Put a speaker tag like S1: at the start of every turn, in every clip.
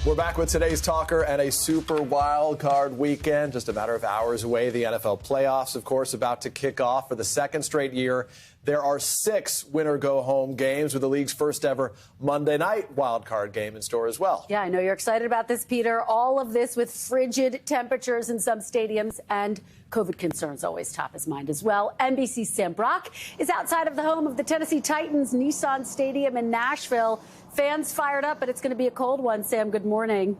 S1: We're back with today's talker and a super wild card weekend. Just a matter of hours away. The NFL playoffs, of course, about to kick off for the second straight year. There are 6 winner-go-home games with the league's first ever Monday night wild card game in store as well.
S2: Yeah, I know you're excited about this, Peter. All of this with frigid temperatures in some stadiums and COVID concerns always top his mind as well. NBC's Sam Brock is outside of the home of the Tennessee Titans, Nissan Stadium in Nashville. Fans fired up, but it's going to be a cold one. Sam, good morning.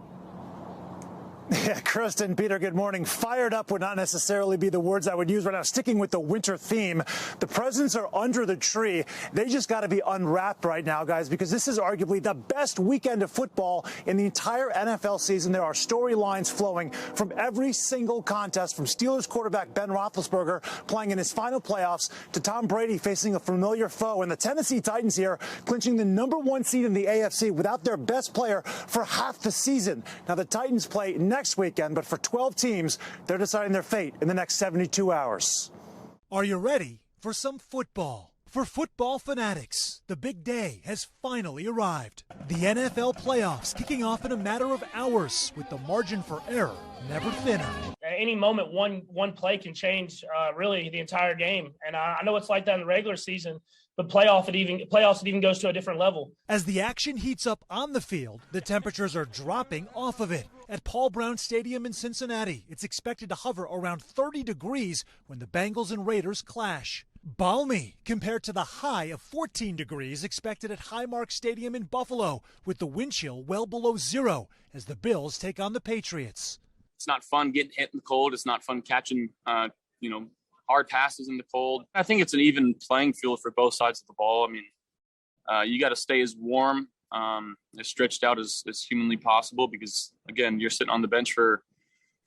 S3: Yeah, Kristen, Peter, good morning. Fired up would not necessarily be the words I would use right now. Sticking with the winter theme, the presents are under the tree. They just got to be unwrapped right now, guys, because this is arguably the best weekend of football in the entire NFL season. There are storylines flowing from every single contest, from Steelers quarterback Ben Roethlisberger playing in his final playoffs to Tom Brady facing a familiar foe, and the Tennessee Titans here clinching the #1 seed in the AFC without their best player for half the season. Now, the Titans play next weekend, but for 12 teams, they're deciding their fate in the next 72 hours.
S4: Are you ready for some football? For football fanatics, the big day has finally arrived. The NFL playoffs kicking off in a matter of hours with the margin for error never thinner.
S5: At any moment, one play can change really the entire game. And I know it's like that in the regular season, but playoffs, it even goes to a different level.
S4: As the action heats up on the field, the temperatures are dropping off of it. At Paul Brown Stadium in Cincinnati, it's expected to hover around 30 degrees when the Bengals and Raiders clash. Balmy compared to the high of 14 degrees expected at Highmark Stadium in Buffalo, with the wind chill well below 0 as the Bills take on the Patriots.
S6: It's not fun getting hit in the cold. It's not fun catching, hard passes in the cold. I think it's an even playing field for both sides of the ball. I mean, you got to stay as warm, as stretched out as humanly possible, because, again, you're sitting on the bench for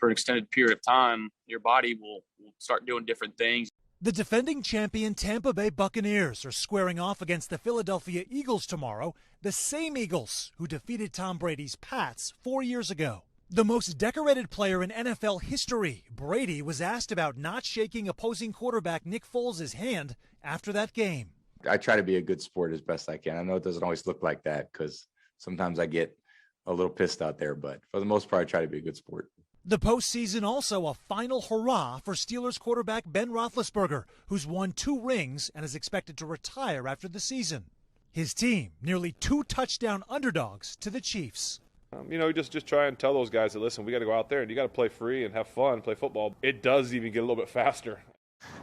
S6: an extended period of time. Your body will start doing different things.
S4: The defending champion Tampa Bay Buccaneers are squaring off against the Philadelphia Eagles tomorrow, the same Eagles who defeated Tom Brady's Pats 4 years ago. The most decorated player in NFL history, Brady, was asked about not shaking opposing quarterback Nick Foles' hand after that game.
S7: I try to be a good sport as best I can. I know it doesn't always look like that because sometimes I get a little pissed out there, but for the most part, I try to be a good sport.
S4: The postseason also a final hurrah for Steelers quarterback Ben Roethlisberger, who's won 2 rings and is expected to retire after the season. His team, nearly 2 touchdown underdogs to the Chiefs.
S8: Just try and tell those guys that, listen, we got to go out there and you got to play free and have fun, play football. It does even get a little bit faster.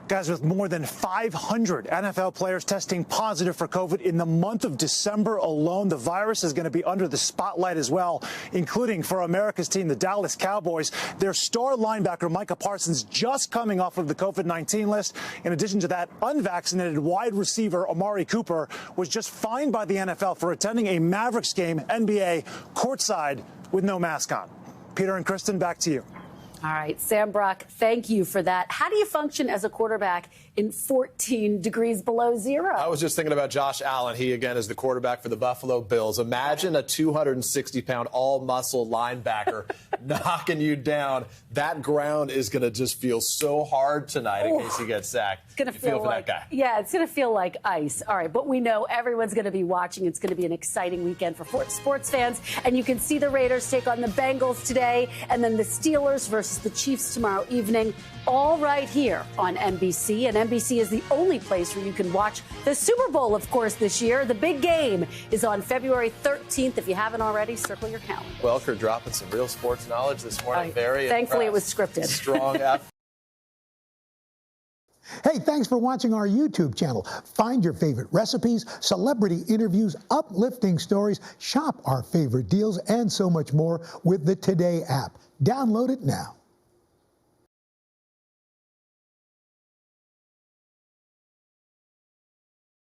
S3: Guys, with more than 500 NFL players testing positive for COVID in the month of December alone, the virus is going to be under the spotlight as well, including for America's team, the Dallas Cowboys. Their star linebacker, Micah Parsons, just coming off of the COVID-19 list. In addition to that, unvaccinated wide receiver Amari Cooper was just fined by the NFL for attending a Mavericks game, NBA, courtside with no mask on. Peter and Kristen, back to you.
S2: All right, Sam Brock, thank you for that. How do you function as a quarterback in 14 degrees below 0?
S1: I was just thinking about Josh Allen. He, again, is the quarterback for the Buffalo Bills. Imagine a 260-pound, all-muscle linebacker knocking you down. That ground is going to just feel so hard tonight in case he gets sacked.
S2: It's going to feel like that guy. Yeah, it's going to feel like ice. All right, but we know everyone's going to be watching. It's going to be an exciting weekend for sports fans. And you can see the Raiders take on the Bengals today, and then the Steelers versus the Chiefs tomorrow evening, all right here on NBC. And NBC is the only place where you can watch the Super Bowl, of course, this year. The big game is on February 13th. If you haven't already, circle your calendar.
S1: Welker dropping some real sports knowledge this morning. Very
S2: thankfully,
S1: impressed.
S2: it was scripted.
S1: Strong effort.
S9: Hey, thanks for watching our YouTube channel. Find your favorite recipes, celebrity interviews, uplifting stories, shop our favorite deals, and so much more with the Today app. Download it now.